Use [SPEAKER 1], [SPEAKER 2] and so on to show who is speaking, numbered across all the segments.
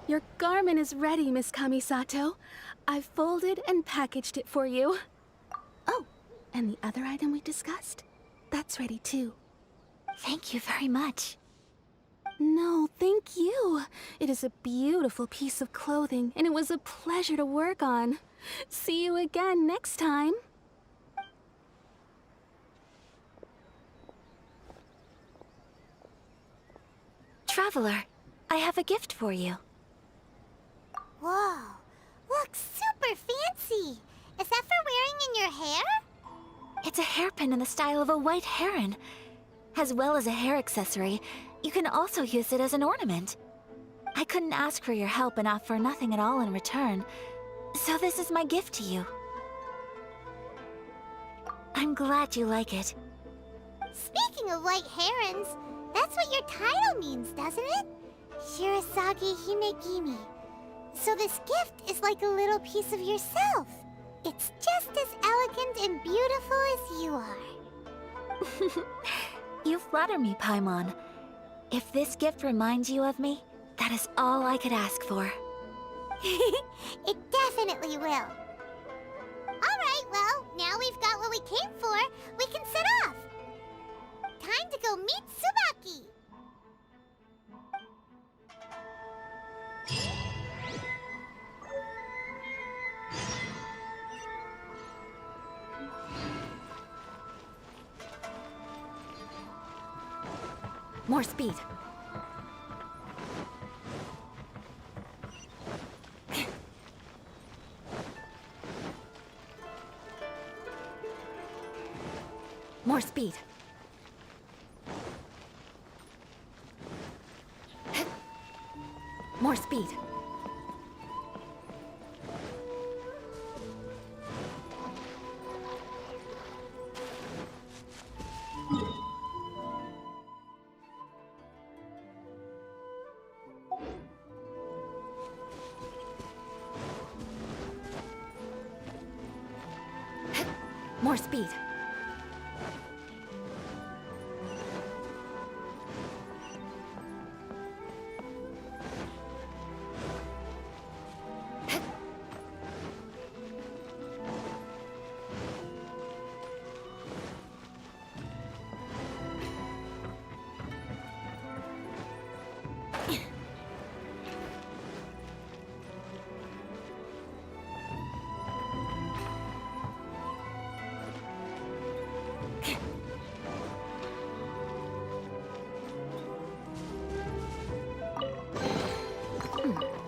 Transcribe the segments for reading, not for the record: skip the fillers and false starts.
[SPEAKER 1] Your garment is ready, Miss Kamisato. I've folded and packaged it for you. Oh, and the other item we discussed? That's ready too.
[SPEAKER 2] Thank you very much.
[SPEAKER 1] No, thank you. It is a beautiful piece of clothing, and it was a pleasure to work on. See you again next time.
[SPEAKER 2] Traveler, I have a gift for you.
[SPEAKER 3] Whoa, looks super fancy. Is that for wearing in your hair?
[SPEAKER 2] It's a hairpin in the style of a white heron. As well as a hair accessory, you can also use it as an ornament. I couldn't ask for your help and offer nothing at all in return, so this is my gift to you. I'm glad you like it.
[SPEAKER 3] Speaking of white herons, that's what your title means, doesn't it? Shirasagi Himegimi. So this gift is like a little piece of yourself. It's just as elegant and beautiful as you are.
[SPEAKER 2] You flatter me, Paimon. If this gift reminds you of me, that is all I could ask for.
[SPEAKER 3] It definitely will. Alright, well, now we've got what we came for, we can set off. Time to go meet Tsubaki.
[SPEAKER 2] More speed. More speed. More speed. More speed.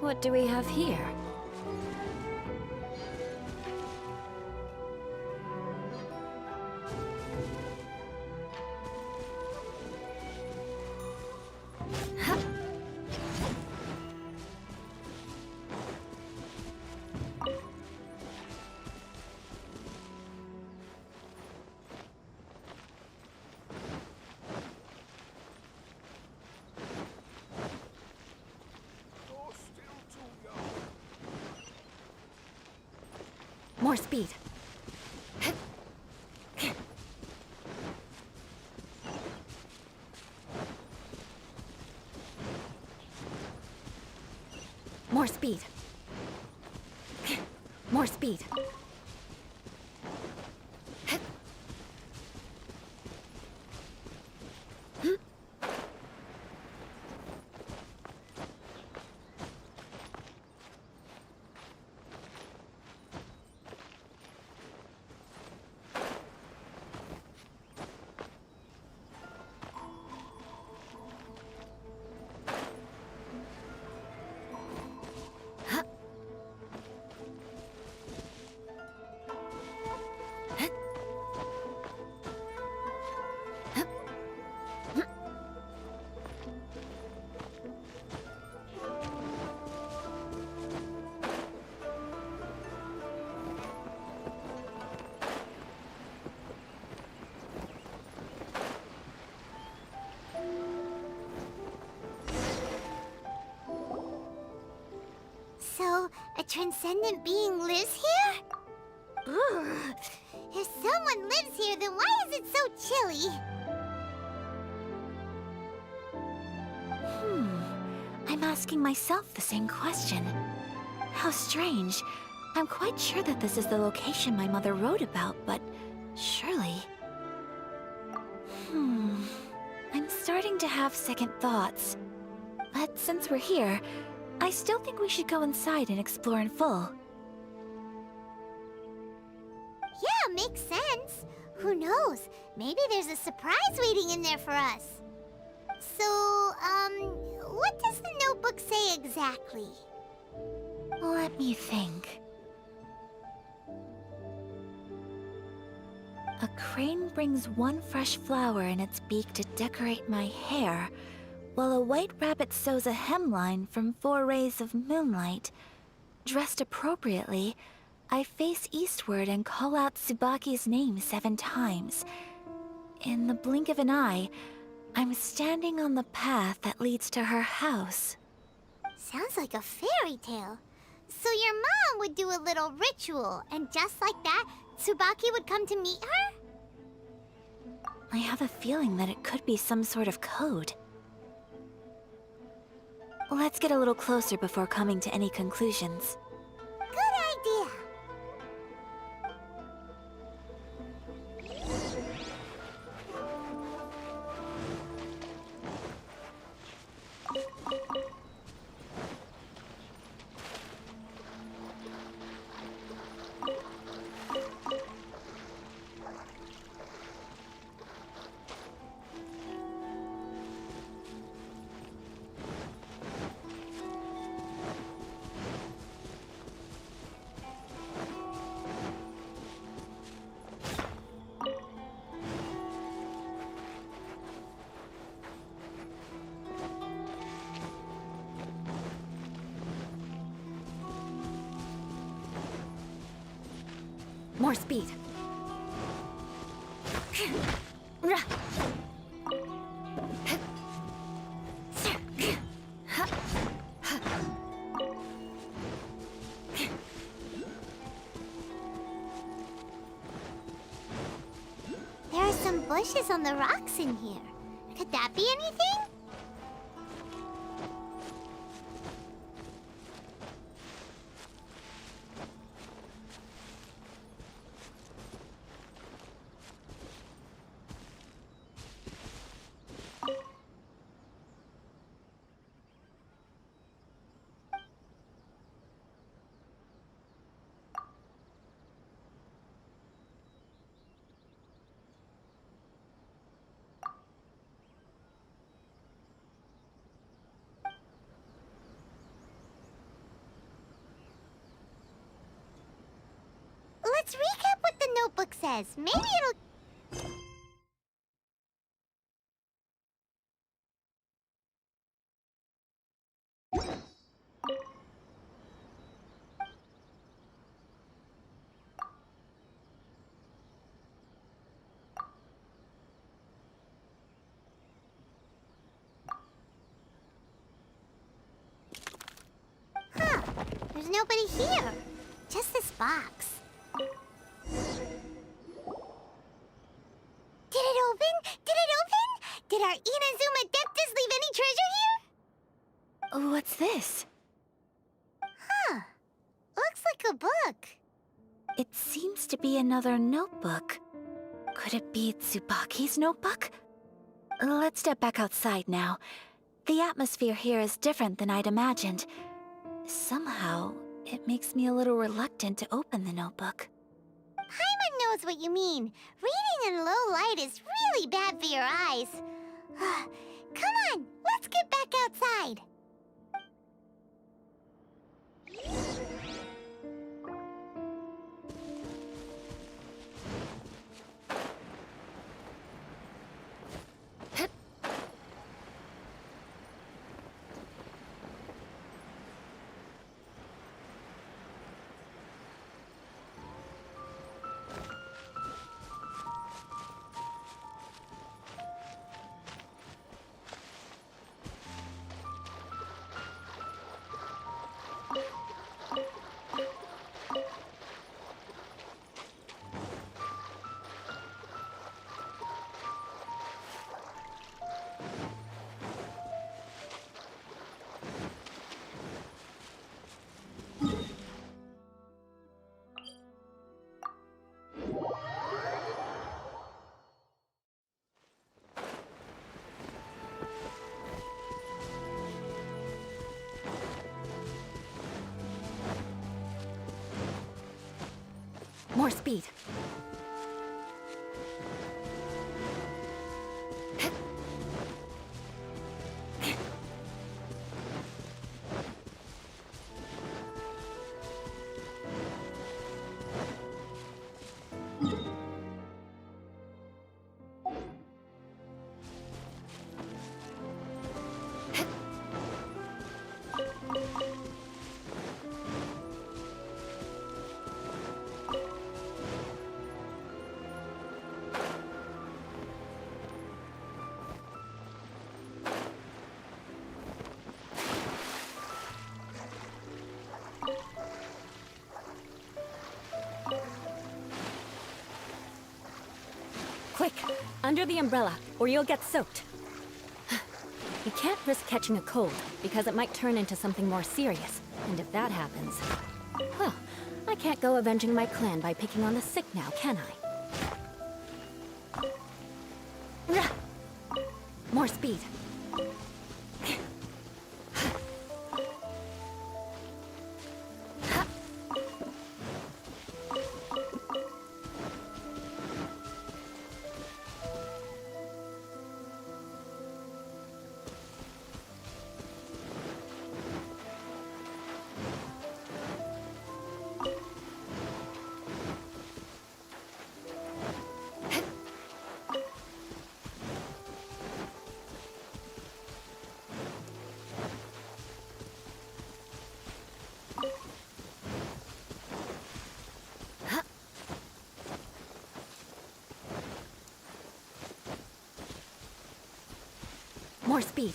[SPEAKER 2] What do we have here? More speed. More speed. More speed.
[SPEAKER 3] So, a transcendent being lives here? Ugh. If someone lives here, then why is it so chilly?
[SPEAKER 2] I'm asking myself the same question. How strange. I'm quite sure that this is the location my mother wrote about, but surely... I'm starting to have second thoughts. But since we're here, I still think we should go inside and explore in full.
[SPEAKER 3] Yeah, makes sense. Who knows? Maybe there's a surprise waiting in there for us. So, what does the notebook say exactly?
[SPEAKER 2] Let me think. A crane brings one fresh flower in its beak to decorate my hair, while a white rabbit sews a hemline from 4 rays of moonlight. Dressed appropriately, I face eastward and call out Tsubaki's name 7 times. In the blink of an eye, I'm standing on the path that leads to her house.
[SPEAKER 3] Sounds like a fairy tale. So your mom would do a little ritual, and just like that, Tsubaki would come to meet her?
[SPEAKER 2] I have a feeling that it could be some sort of code. Let's get a little closer before coming to any conclusions.
[SPEAKER 3] Good idea.
[SPEAKER 1] More speed.
[SPEAKER 3] There are some bushes on the rocks in here. Could that be anything? Let's recap what the notebook says. Maybe it'll... Huh. There's nobody here. Just this box. Did it open? Did it open? Did our Inazuma Adeptus leave any treasure here?
[SPEAKER 2] What's this?
[SPEAKER 3] Huh. Looks like a book.
[SPEAKER 2] It seems to be another notebook. Could it be Tsubaki's notebook? Let's step back outside now. The atmosphere here is different than I'd imagined. Somehow, it makes me a little reluctant to open the notebook.
[SPEAKER 3] Paimon knows what you mean. Reading in low light is really bad for your eyes. Come on, let's get back outside.
[SPEAKER 2] More speed.
[SPEAKER 4] Quick, under the umbrella, or you'll get soaked. You can't risk catching a cold, because it might turn into something more serious. And if that happens, well, I can't go avenging my clan by picking on the sick now, can I? More speed. More speed.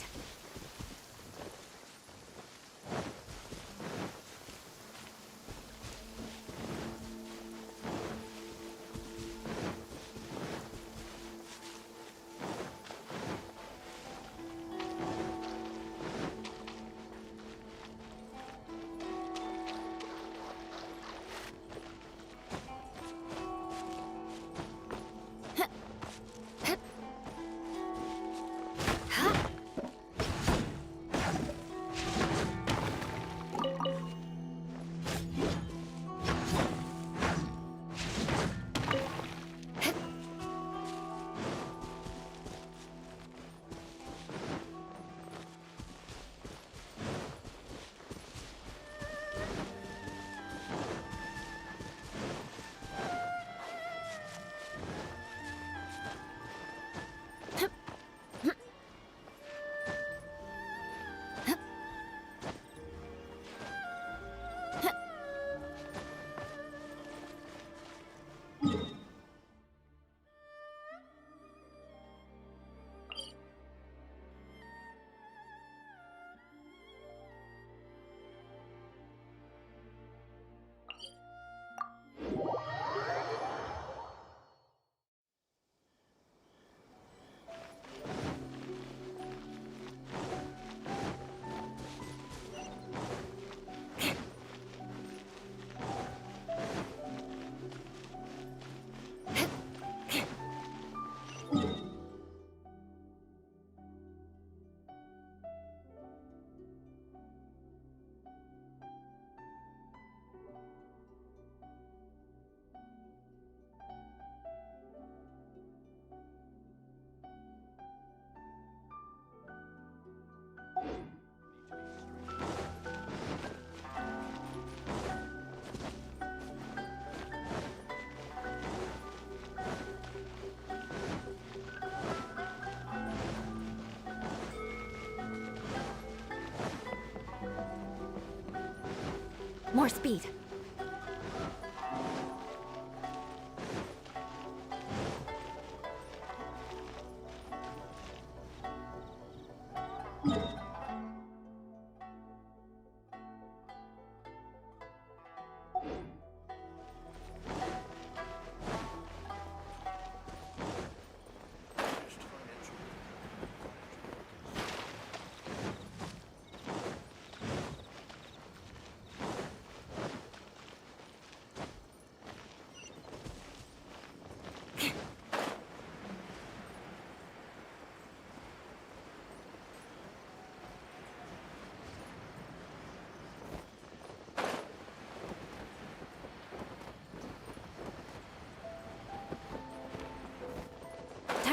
[SPEAKER 4] More speed.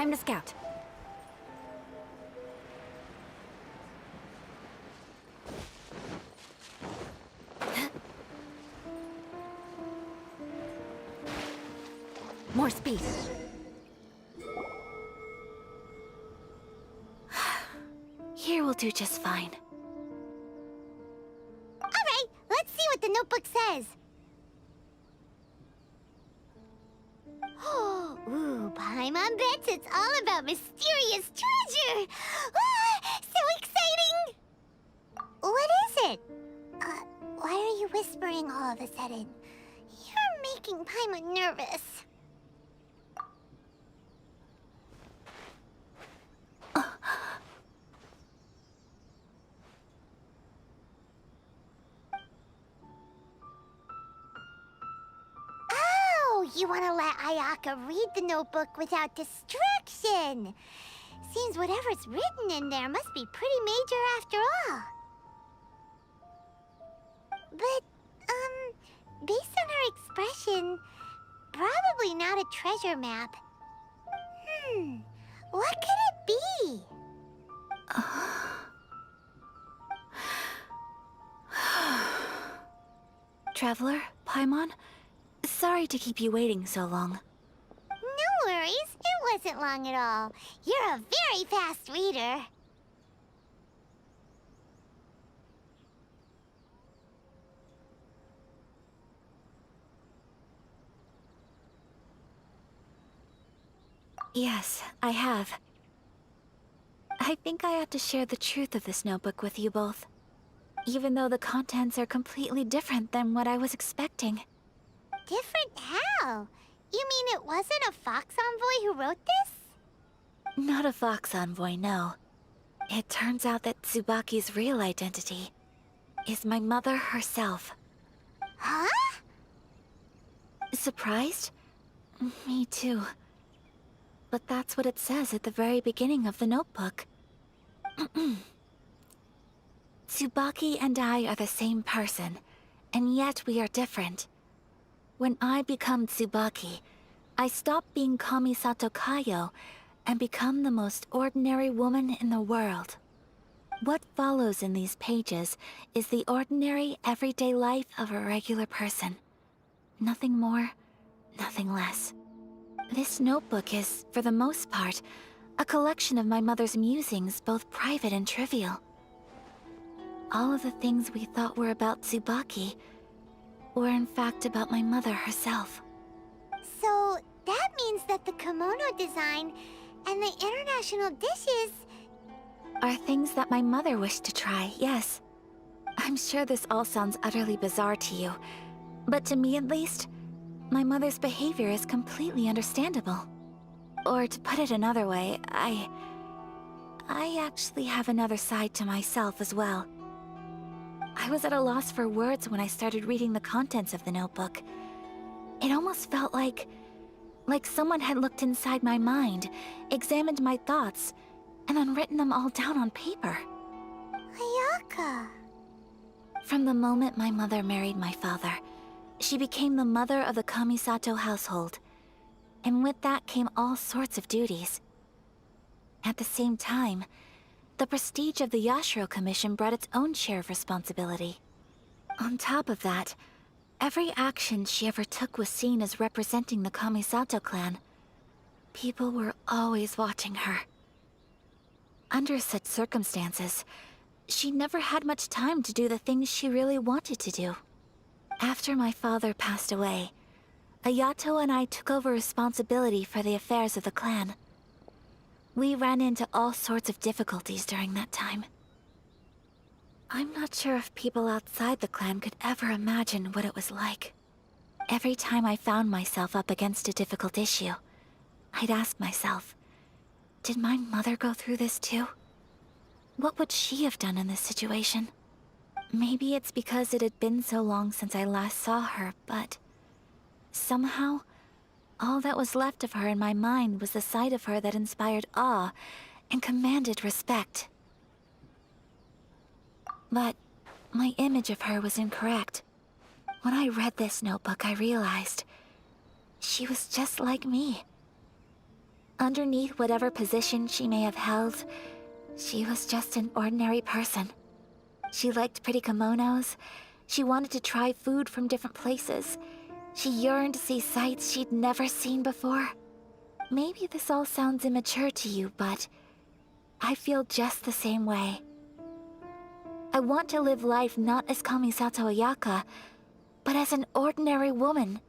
[SPEAKER 4] time to scout. More speed.
[SPEAKER 2] Here will do just fine.
[SPEAKER 3] Alright, let's see what the notebook says. Ooh, Paimon bets it's all about mysterious treasure! Ah, so exciting! What is it? Why are you whispering all of a sudden? You're making Paimon nervous. You want to let Ayaka read the notebook without distraction. Seems whatever's written in there must be pretty major after all. But, based on her expression, probably not a treasure map. What could it be?
[SPEAKER 2] Traveler, Paimon? Sorry to keep you waiting so long.
[SPEAKER 3] No worries, it wasn't long at all. You're a very fast reader.
[SPEAKER 2] Yes, I have. I think I have to share the truth of this notebook with you both. Even though the contents are completely different than what I was expecting.
[SPEAKER 3] Different how? You mean it wasn't a Fox Envoy who wrote this?
[SPEAKER 2] Not a Fox Envoy, no. It turns out that Tsubaki's real identity is my mother herself.
[SPEAKER 3] Huh?
[SPEAKER 2] Surprised? Me too. But that's what it says at the very beginning of the notebook. Tsubaki and I are the same person, and yet we are different. When I become Tsubaki, I stop being Kamisato Kayo and become the most ordinary woman in the world. What follows in these pages is the ordinary, everyday life of a regular person. Nothing more, nothing less. This notebook is, for the most part, a collection of my mother's musings, both private and trivial. All of the things we thought were about Tsubaki were in fact about my mother herself.
[SPEAKER 3] So that means that the kimono design and the international dishes
[SPEAKER 2] Are things that my mother wished to try, yes. I'm sure this all sounds utterly bizarre to you, but to me at least, my mother's behavior is completely understandable. Or to put it another way, I actually have another side to myself as well. I was at a loss for words when I started reading the contents of the notebook. It almost felt like someone had looked inside my mind, examined my thoughts, and then written them all down on paper.
[SPEAKER 3] Ayaka.
[SPEAKER 2] From the moment my mother married my father, she became the mother of the Kamisato household. And with that came all sorts of duties. At the same time, the prestige of the Yashiro Commission brought its own share of responsibility. On top of that, every action she ever took was seen as representing the Kamisato clan. People were always watching her. Under such circumstances, she never had much time to do the things she really wanted to do. After my father passed away, Ayato and I took over responsibility for the affairs of the clan. We ran into all sorts of difficulties during that time. I'm not sure if people outside the clan could ever imagine what it was like. Every time I found myself up against a difficult issue, I'd ask myself, did my mother go through this too? What would she have done in this situation? Maybe it's because it had been so long since I last saw her, but somehow, all that was left of her in my mind was the side of her that inspired awe and commanded respect. But my image of her was incorrect. When I read this notebook, I realized she was just like me. Underneath whatever position she may have held, she was just an ordinary person. She liked pretty kimonos. She wanted to try food from different places. She yearned to see sights she'd never seen before. Maybe this all sounds immature to you, but I feel just the same way. I want to live life not as Kamisato Ayaka, but as an ordinary woman.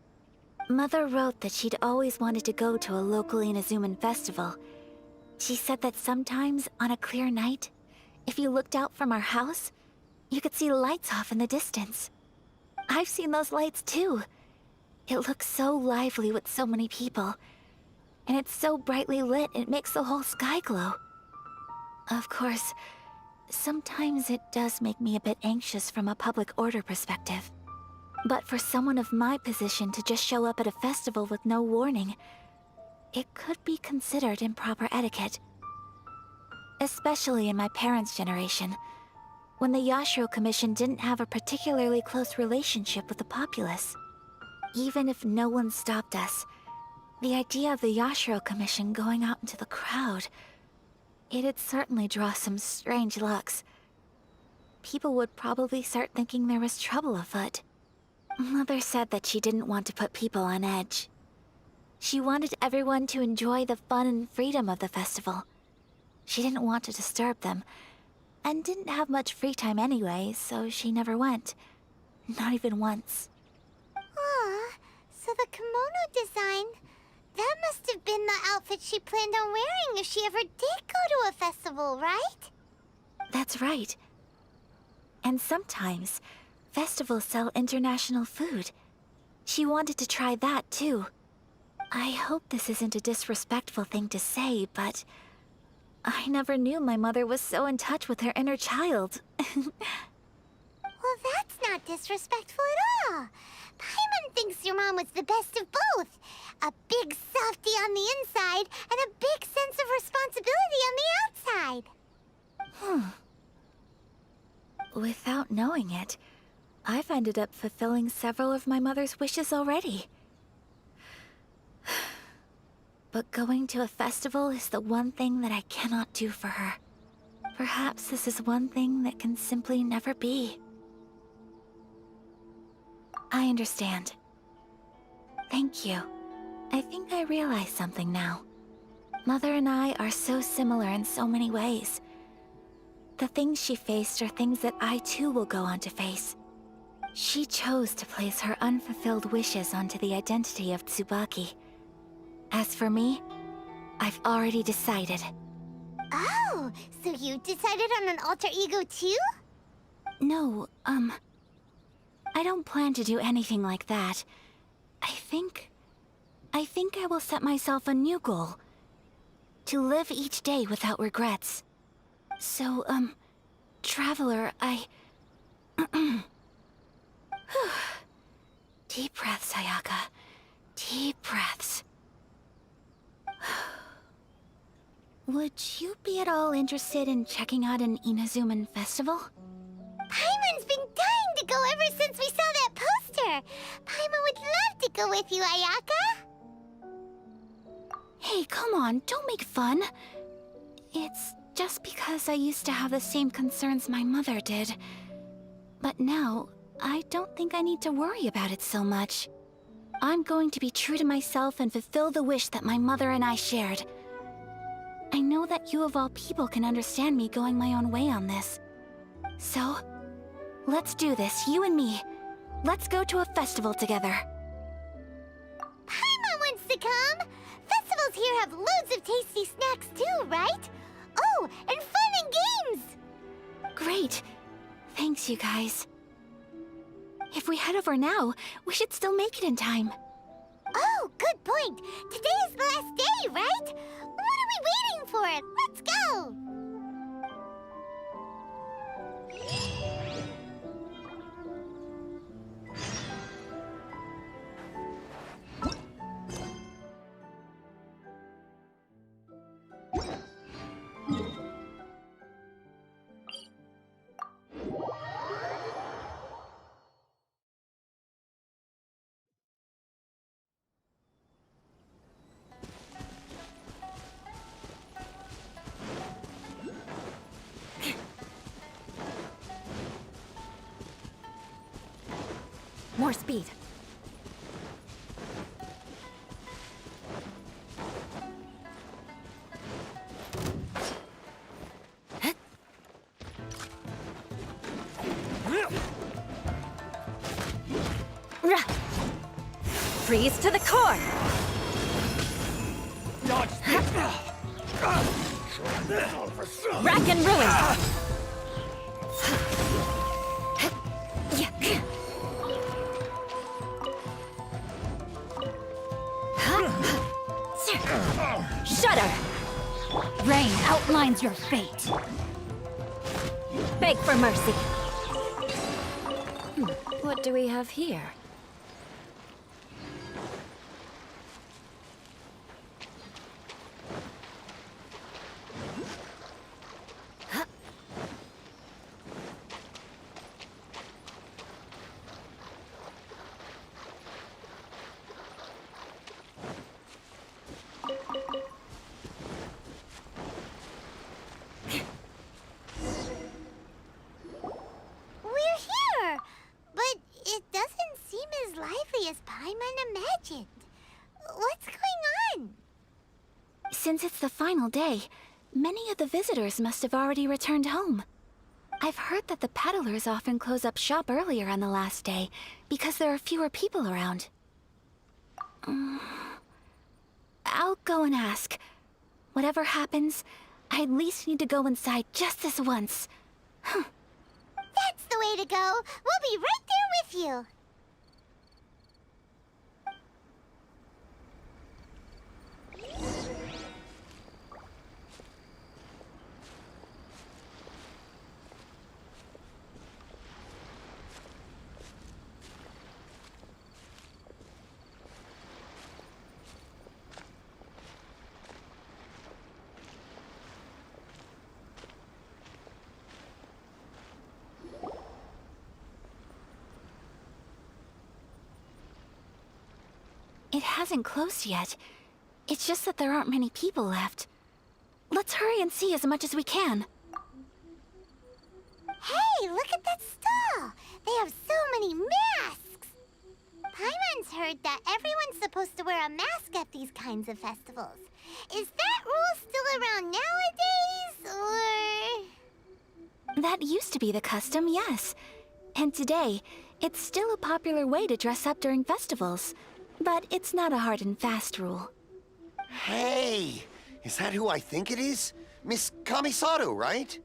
[SPEAKER 2] Mother wrote that she'd always wanted to go to a local Inazuman festival. She said that sometimes, on a clear night, if you looked out from our house, you could see lights off in the distance. I've seen those lights too. It looks so lively with so many people. And it's so brightly lit, it makes the whole sky glow. Of course, sometimes it does make me a bit anxious from a public order perspective. But for someone of my position to just show up at a festival with no warning, it could be considered improper etiquette. Especially in my parents' generation, when the Yashiro Commission didn't have a particularly close relationship with the populace. Even if no one stopped us, the idea of the Yashiro Commission going out into the crowd, it'd certainly draw some strange looks. People would probably start thinking there was trouble afoot. Mother said that she didn't want to put people on edge. She wanted everyone to enjoy the fun and freedom of the festival. She didn't want to disturb them, and didn't have much free time anyway, so she never went. Not even once.
[SPEAKER 3] Aw, so the kimono design, that must have been the outfit she planned on wearing if she ever did go to a festival, right?
[SPEAKER 2] That's right. And sometimes, festivals sell international food. She wanted to try that too. I hope this isn't a disrespectful thing to say, but I never knew my mother was so in touch with her inner child.
[SPEAKER 3] Well, that's not disrespectful at all. Paimon thinks your mom was the best of both. A big softie on the inside and a big sense of responsibility on the outside.
[SPEAKER 2] Without knowing it, I've ended up fulfilling several of my mother's wishes already. But going to a festival is the one thing that I cannot do for her. Perhaps this is one thing that can simply never be. I understand. Thank you. I think I realize something now. Mother and I are so similar in so many ways. The things she faced are things that I too will go on to face. She chose to place her unfulfilled wishes onto the identity of Tsubaki. As for me, I've already decided.
[SPEAKER 3] Oh, so you decided on an alter ego too?
[SPEAKER 2] No, I don't plan to do anything like that. I think I will set myself a new goal. To live each day without regrets. So, Traveler, Deep breaths, Ayaka. Deep breaths. Would you be at all interested in checking out an Inazuman festival?
[SPEAKER 3] Paimon's been dying to go ever since we saw that poster. Paimon would love to go with you, Ayaka.
[SPEAKER 2] Hey, come on, don't make fun. It's just because I used to have the same concerns my mother did. But now, I don't think I need to worry about it so much. I'm going to be true to myself and fulfill the wish that my mother and I shared. I know that you of all people can understand me going my own way on this. So, let's do this, you and me. Let's go to a festival together.
[SPEAKER 3] Paimon wants to come. Festivals here have loads of tasty snacks too, right? Oh, and fun and games!
[SPEAKER 2] Great. Thanks, you guys. If we head over now, we should still make it in time.
[SPEAKER 3] Oh, good point. Today is the last day, right? What are we waiting for? Let's go!
[SPEAKER 4] More speed. Freeze to the core! Rack and ruin! Shudder!
[SPEAKER 2] Rain outlines your fate.
[SPEAKER 4] Beg for mercy. What do we have here?
[SPEAKER 2] Since it's the final day, many of the visitors must have already returned home. I've heard that the peddlers often close up shop earlier on the last day because there are fewer people around. I'll go and ask. Whatever happens, I at least need to go inside just this once.
[SPEAKER 3] That's the way to go. We'll be right there with you.
[SPEAKER 2] It hasn't closed yet. It's just that there aren't many people left. Let's hurry and see as much as we can.
[SPEAKER 3] Hey, look at that stall! They have so many masks! Paimon's heard that everyone's supposed to wear a mask at these kinds of festivals. Is that rule still around nowadays, or...?
[SPEAKER 2] That used to be the custom, yes. And today, it's still a popular way to dress up during festivals. But it's not a hard and fast rule.
[SPEAKER 5] Hey! Is that who I think it is? Miss Kamisato, right?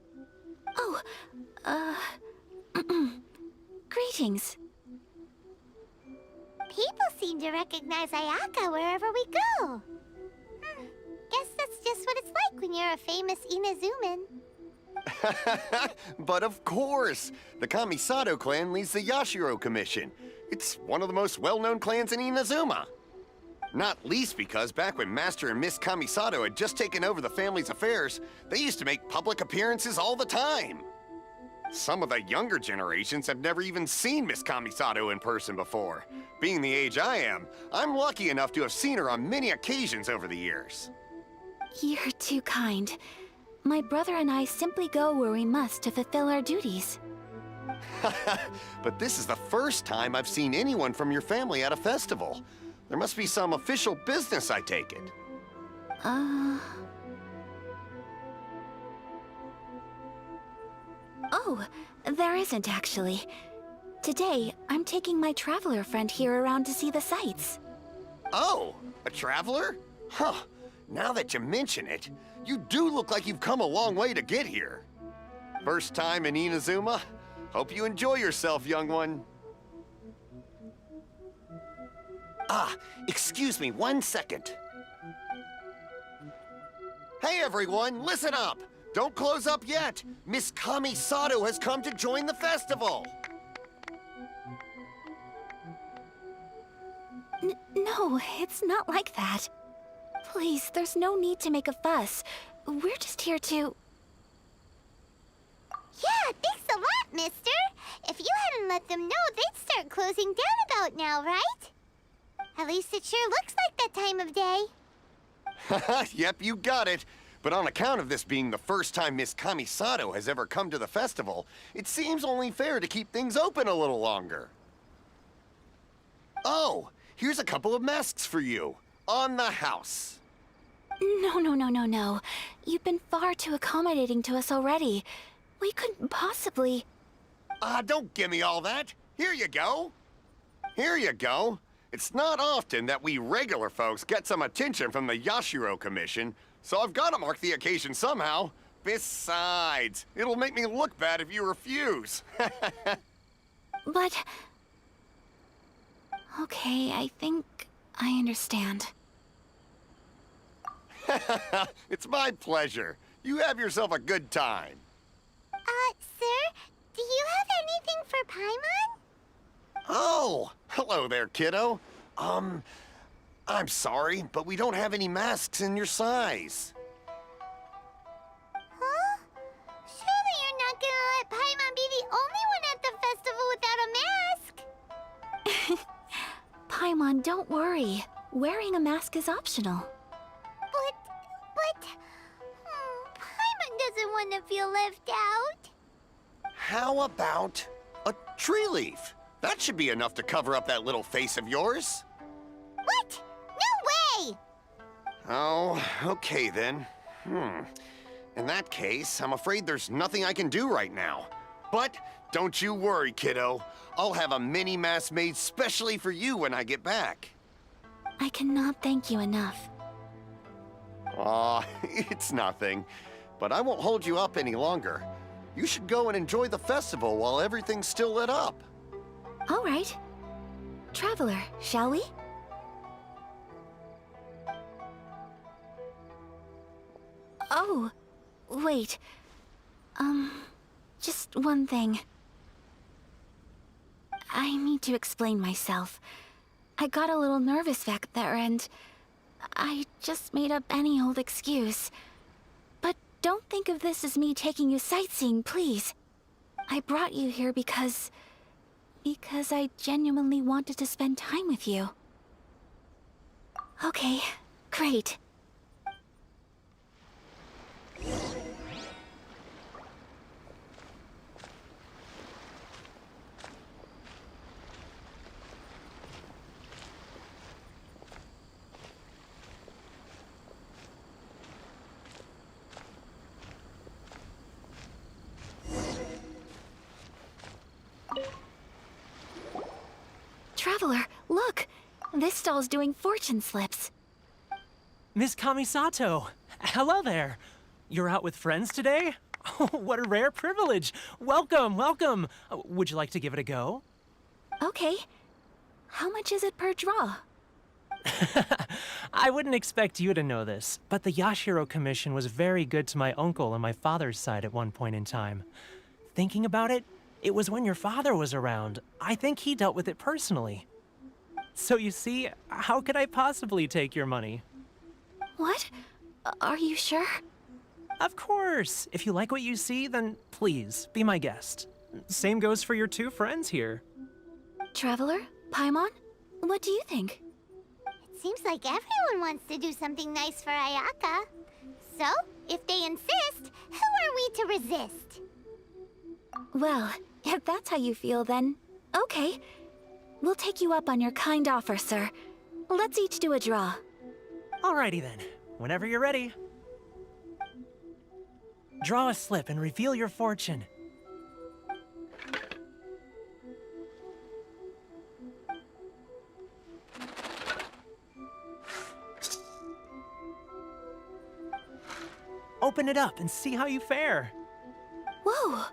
[SPEAKER 2] Oh, greetings.
[SPEAKER 3] People seem to recognize Ayaka wherever we go. Guess that's just what it's like when you're a famous Inazuman.
[SPEAKER 5] But of course! The Kamisato clan leads the Yashiro Commission. It's one of the most well-known clans in Inazuma. Not least because back when Master and Miss Kamisato had just taken over the family's affairs, they used to make public appearances all the time. Some of the younger generations have never even seen Miss Kamisato in person before. Being the age I am, I'm lucky enough to have seen her on many occasions over the years.
[SPEAKER 2] You're too kind. My brother and I simply go where we must to fulfill our duties.
[SPEAKER 5] But this is the first time I've seen anyone from your family at a festival. There must be some official business, I take it.
[SPEAKER 2] Oh, there isn't actually. Today, I'm taking my traveler friend here around to see the sights.
[SPEAKER 5] Oh, a traveler? Huh. Now that you mention it, you do look like you've come a long way to get here. First time in Inazuma? Hope you enjoy yourself, young one. Ah, excuse me 1 second. Hey everyone, listen up! Don't close up yet! Miss Kamisato has come to join the festival!
[SPEAKER 2] No, it's not like that. Please, there's no need to make a fuss. We're just here to...
[SPEAKER 3] Yeah, thanks a lot, mister. If you hadn't let them know, they'd start closing down about now, right? At least it sure looks like that time of day.
[SPEAKER 5] Haha, yep, you got it. But on account of this being the first time Miss Kamisato has ever come to the festival, it seems only fair to keep things open a little longer. Oh, here's a couple of masks for you. On the house.
[SPEAKER 2] No. You've been far too accommodating to us already. We couldn't possibly...
[SPEAKER 5] Don't give me all that. Here you go. Here you go. It's not often that we regular folks get some attention from the Yashiro Commission, so I've got to mark the occasion somehow. Besides, it'll make me look bad if you refuse.
[SPEAKER 2] But... Okay, I think I understand.
[SPEAKER 5] It's my pleasure. You have yourself a good time.
[SPEAKER 3] Sir, do you have anything for Paimon?
[SPEAKER 5] Oh, hello there, kiddo. I'm sorry, but we don't have any masks in your size.
[SPEAKER 3] Huh? Surely you're not gonna let Paimon be the only one at the festival without a mask?
[SPEAKER 2] Paimon, don't worry. Wearing a mask is optional.
[SPEAKER 3] But... Paimon doesn't want to feel left out.
[SPEAKER 5] How about a tree leaf? That should be enough to cover up that little face of yours.
[SPEAKER 3] What? No way!
[SPEAKER 5] Oh, okay then. In that case, I'm afraid there's nothing I can do right now. But don't you worry, kiddo. I'll have a mini mask made specially for you when I get back.
[SPEAKER 2] I cannot thank you enough.
[SPEAKER 5] Aw, it's nothing. But I won't hold you up any longer. You should go and enjoy the festival while everything's still lit up.
[SPEAKER 2] All right. Traveler, shall we? Oh, wait. Just one thing. I need to explain myself. I got a little nervous back there and I just made up any old excuse. But don't think of this as me taking you sightseeing, please. I brought you here because I genuinely wanted to spend time with you. Okay, great. Traveler, look! This stall's doing fortune slips.
[SPEAKER 6] Miss Kamisato! Hello there! You're out with friends today? Oh, what a rare privilege! Welcome, welcome! Would you like to give it a go?
[SPEAKER 2] Okay. How much is it per draw?
[SPEAKER 6] I wouldn't expect you to know this, but the Yashiro Commission was very good to my uncle on my father's side at one point in time. Thinking about it, it was when your father was around. I think he dealt with it personally. So you see, how could I possibly take your money?
[SPEAKER 2] What? Are you sure?
[SPEAKER 6] Of course! If you like what you see, then please, be my guest. Same goes for your two friends here.
[SPEAKER 2] Traveler? Paimon? What do you think?
[SPEAKER 3] It seems like everyone wants to do something nice for Ayaka. So, if they insist, who are we to resist?
[SPEAKER 2] Well, if that's how you feel, then okay. We'll take you up on your kind offer, sir. Let's each do a draw.
[SPEAKER 6] Alrighty then, whenever you're ready. Draw a slip and reveal your fortune. Open it up and see how you fare.
[SPEAKER 2] Whoa!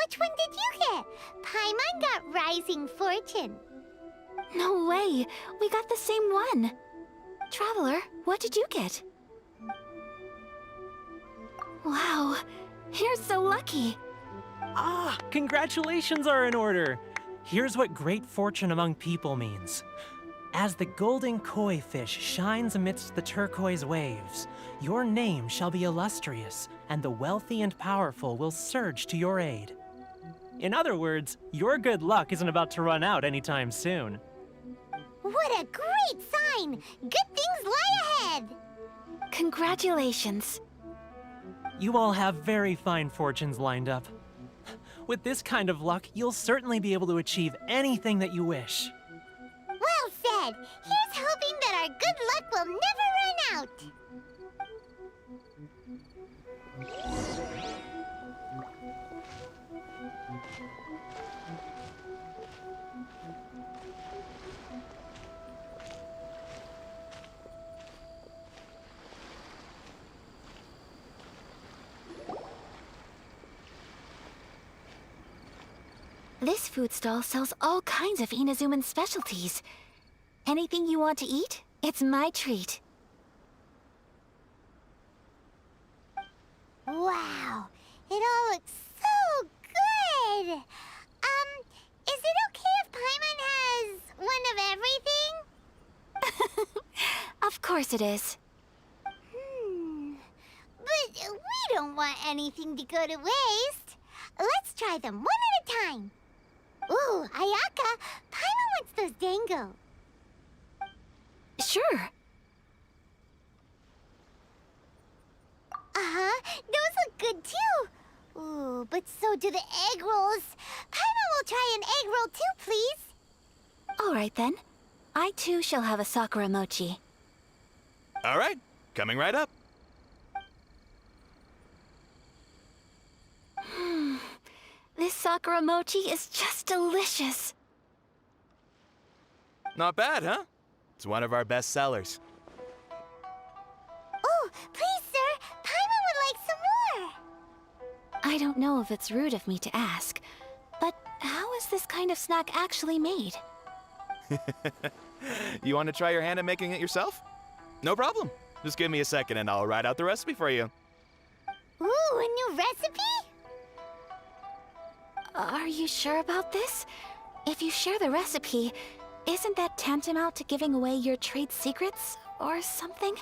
[SPEAKER 3] Which one did you get? Paimon got Rising Fortune.
[SPEAKER 2] No way! We got the same one! Traveler, what did you get? Wow, you're so lucky!
[SPEAKER 6] Ah, congratulations are in order. Here's what great fortune among people means. As the golden koi fish shines amidst the turquoise waves, your name shall be illustrious, and the wealthy and powerful will surge to your aid. In other words, your good luck isn't about to run out anytime soon.
[SPEAKER 3] What a great sign! Good things lie ahead!
[SPEAKER 2] Congratulations.
[SPEAKER 6] You all have very fine fortunes lined up. With this kind of luck, you'll certainly be able to achieve anything that you wish.
[SPEAKER 3] Well said. Here's hoping that our good luck will never run out.
[SPEAKER 2] This food stall sells all kinds of Inazuman specialties. Anything you want to eat, it's my treat.
[SPEAKER 3] Wow, it all looks so good. Is it okay if Paimon has one of everything?
[SPEAKER 2] Of course it is.
[SPEAKER 3] But we don't want anything to go to waste. Let's try them one at a time. Ooh, Ayaka, Paimon wants those dango.
[SPEAKER 2] Sure.
[SPEAKER 3] Uh-huh, those look good too. Ooh, but so do the egg rolls. Paimon will try an egg roll too, please.
[SPEAKER 2] All right then. I too shall have a Sakura mochi.
[SPEAKER 7] All right, coming right up.
[SPEAKER 2] This Sakura mochi is just delicious.
[SPEAKER 7] Not bad, huh? It's one of our best sellers.
[SPEAKER 3] Oh, please, sir. Paimon would like some more.
[SPEAKER 2] I don't know if it's rude of me to ask, but how is this kind of snack actually made?
[SPEAKER 7] You want to try your hand at making it yourself? No problem. Just give me a second and I'll write out the recipe for you.
[SPEAKER 3] Ooh, a new recipe?
[SPEAKER 2] Are you sure about this? If you share the recipe, isn't that tantamount to giving away your trade secrets or something?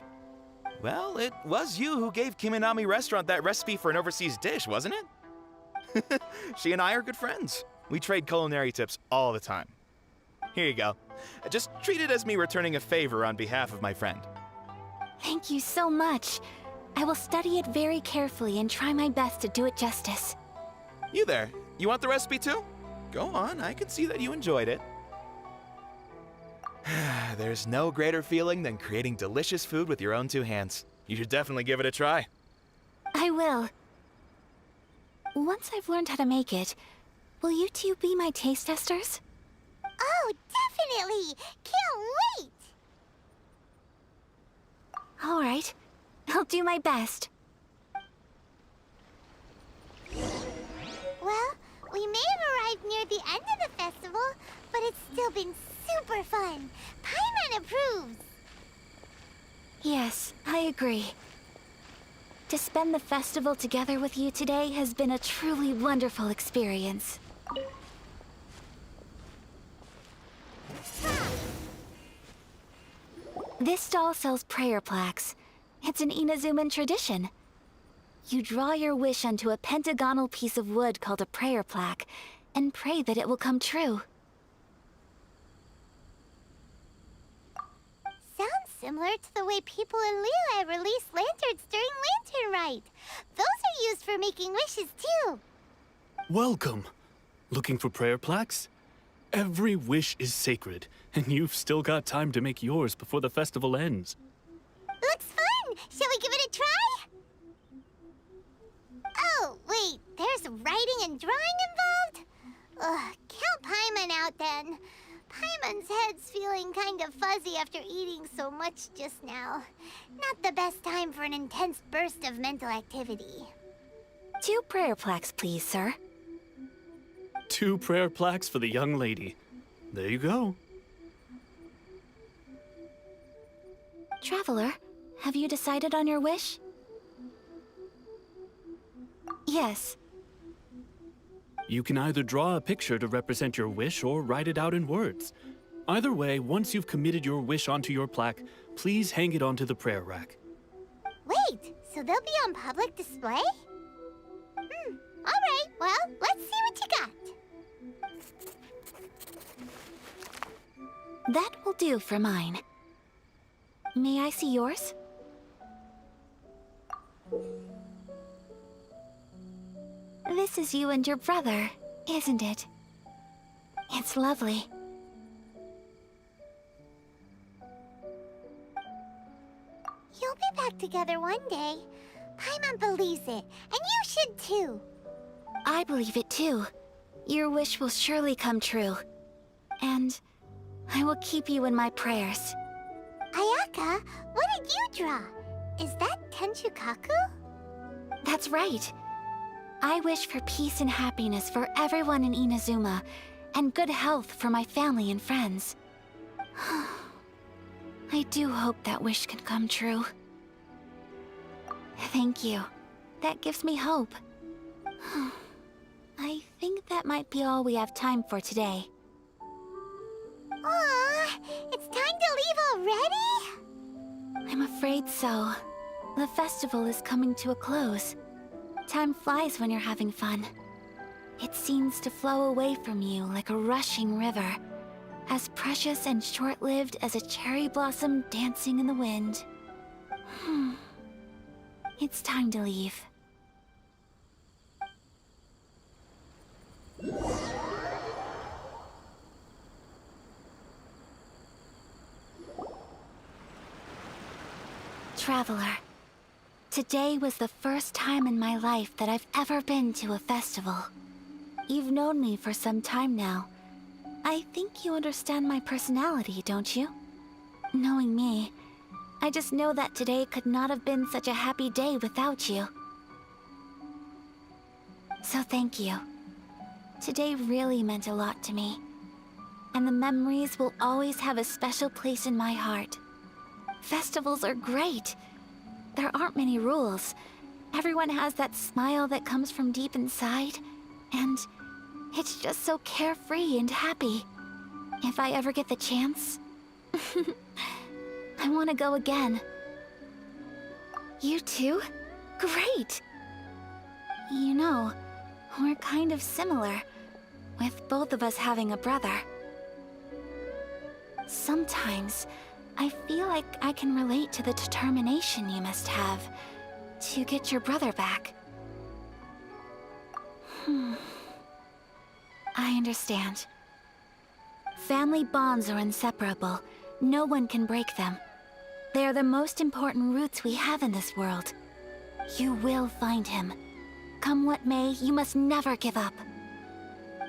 [SPEAKER 7] Well, it was you who gave Kiminami Restaurant that recipe for an overseas dish, wasn't it? She and I are good friends. We trade culinary tips all the time. Here you go. Just treat it as me returning a favor on behalf of my friend.
[SPEAKER 2] Thank you so much. I will study it very carefully and try my best to do it justice.
[SPEAKER 7] You there, you want the recipe too? Go on, I can see that you enjoyed it. There's no greater feeling than creating delicious food with your own two hands. You should definitely give it a try.
[SPEAKER 2] I will. Once I've learned how to make it, will you two be my taste testers?
[SPEAKER 3] Oh, definitely. Can't wait.
[SPEAKER 2] All right. I'll do my best.
[SPEAKER 3] Well, we may have arrived near the end of the festival, but it's still been super fun. Paimon approves.
[SPEAKER 2] Yes, I agree. To spend the festival together with you today has been a truly wonderful experience. This stall sells prayer plaques. It's an Inazuman tradition. You draw your wish onto a pentagonal piece of wood called a prayer plaque, and pray that it will come true.
[SPEAKER 3] Sounds similar to the way people in Liyue release lanterns during Lantern Rite. Those are used for making wishes too.
[SPEAKER 8] Welcome. Looking for prayer plaques? Every wish is sacred, and you've still got time to make yours before the festival ends.
[SPEAKER 3] Looks fun! Shall we give it a try? Oh, wait, there's writing and drawing involved? Ugh, count Paimon out then. Paimon's head's feeling kind of fuzzy after eating so much just now. Not the best time for an intense burst of mental activity.
[SPEAKER 2] 2 prayer plaques, please, sir.
[SPEAKER 8] 2 prayer plaques for the young lady. There you go.
[SPEAKER 2] Traveler, have you decided on your wish? Yes.
[SPEAKER 8] You can either draw a picture to represent your wish or write it out in words. Either way, once you've committed your wish onto your plaque, please hang it onto the prayer rack.
[SPEAKER 3] Wait, so they'll be on public display? Alright, well, let's see what you got.
[SPEAKER 2] That will do for mine. May I see yours? This is you and your brother, isn't it? It's lovely.
[SPEAKER 3] You'll be back together one day. Paimon believes it, and you should too.
[SPEAKER 2] I believe it too. Your wish will surely come true. And I will keep you in my prayers.
[SPEAKER 3] Ayaka, what did you draw? Is that Tenchukaku?
[SPEAKER 2] That's right. I wish for peace and happiness for everyone in Inazuma, and good health for my family and friends. I do hope that wish can come true. Thank you. That gives me hope. I think that might be all we have time for today.
[SPEAKER 3] Aw, it's time to leave already?
[SPEAKER 2] I'm afraid so. The festival is coming to a close. Time flies when you're having fun. It seems to flow away from you like a rushing river, as precious and short-lived as a cherry blossom dancing in the wind. It's time to leave. Traveler, today was the first time in my life that I've ever been to a festival. You've known me for some time now. I think you understand my personality, don't you? Knowing me, I just know that today could not have been such a happy day without you. So thank you. Today really meant a lot to me. And the memories will always have a special place in my heart. Festivals are great. There aren't many rules. Everyone has that smile that comes from deep inside. And it's just so carefree and happy. If I ever get the chance, I want to go again. You too? Great! You know, we're kind of similar, with both of us having a brother. Sometimes, I feel like I can relate to the determination you must have to get your brother back. I understand. Family bonds are inseparable. No one can break them. They are the most important roots we have in this world. You will find him. Come what may, you must never give up.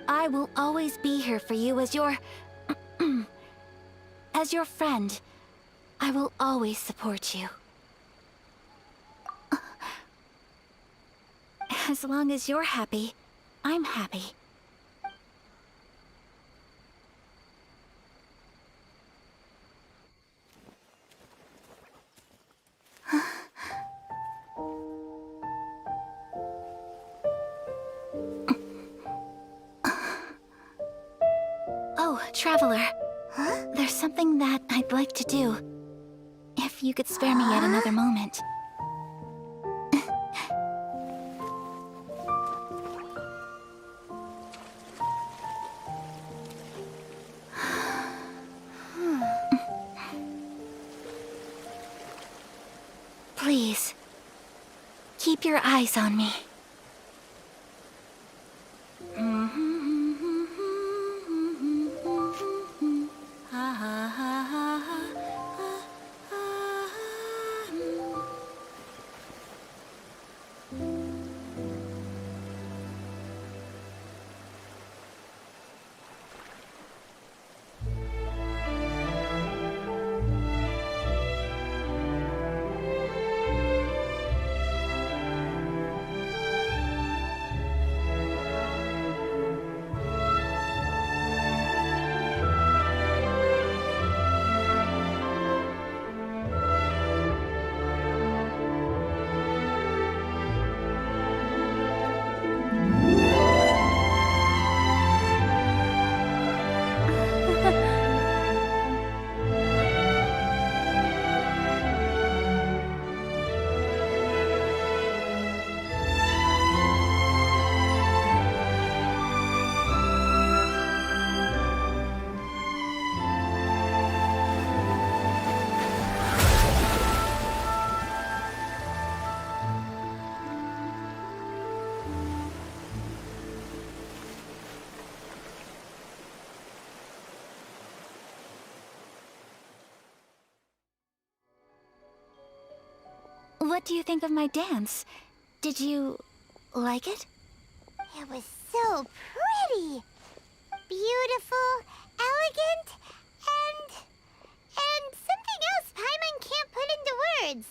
[SPEAKER 2] I will always be here for you as your... as your friend. I will always support you. As long as you're happy, I'm happy. Oh, Traveler.
[SPEAKER 3] Huh?
[SPEAKER 2] There's something that I'd like to do. If you could spare me yet another moment. Please, keep your eyes on me. What do you think of my dance? Did you like it?
[SPEAKER 3] It was so pretty. Beautiful, elegant, and something else Paimon can't put into words.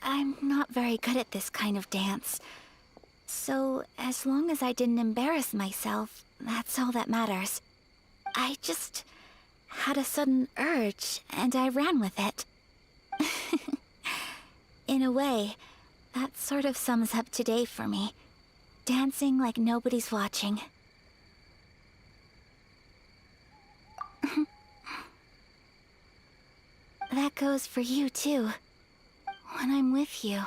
[SPEAKER 2] I'm not very good at this kind of dance. So, as long as I didn't embarrass myself, that's all that matters. I just had a sudden urge, and I ran with it. In a way, that sort of sums up today for me. Dancing like nobody's watching. That goes for you, too. When I'm with you,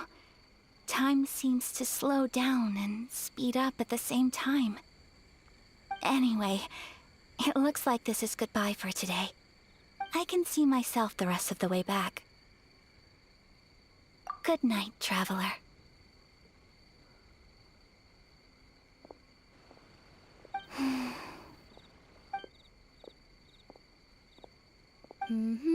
[SPEAKER 2] time seems to slow down and speed up at the same time. Anyway, it looks like this is goodbye for today. I can see myself the rest of the way back. Good night, traveler.
[SPEAKER 1] Mm-hmm.